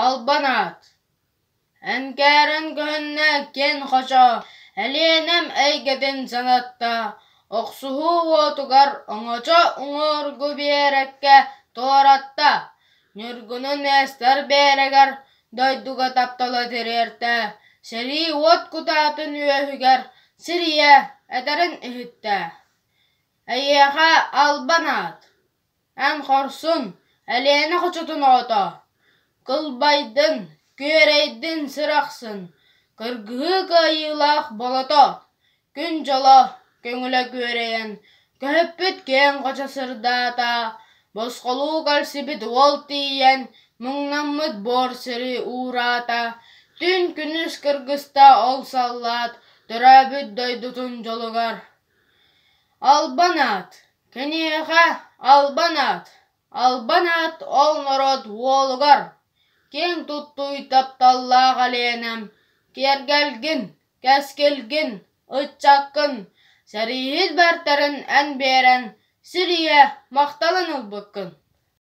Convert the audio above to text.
албанат. Әнкәрін көнне кен қоча, әленем әйгеден санатта, оқсуғу отугар оңоча ұңыр гүберекке торатта, нүргүнін әстер берегер, дойдуға таптала терерте, сери от кутатын үйөхігер, сирия әтерін үхітті. Әйеға албанат, ән қорсын, әлені қочытын ота, кылбайдын, көрейдін сырақсын, кыргығы кайылақ болото, күн жоло, көңілі көрейін, көппіт кен қоча сырдата, босқолу қалсибіт ол тиен, мұңнаммыт бор сірі урата, түн күніс кыргыста ол саллат, түрәбіт дойдутун жолугар. Албанат, кенеға албанат, албанат ол народ уолугар, кен туттуй тапталла ғаленем, кергелгін, кәскелгін, ұтчаққын, сәрейіт бәртерін ән берен, сирия мақталын ұлбыққын.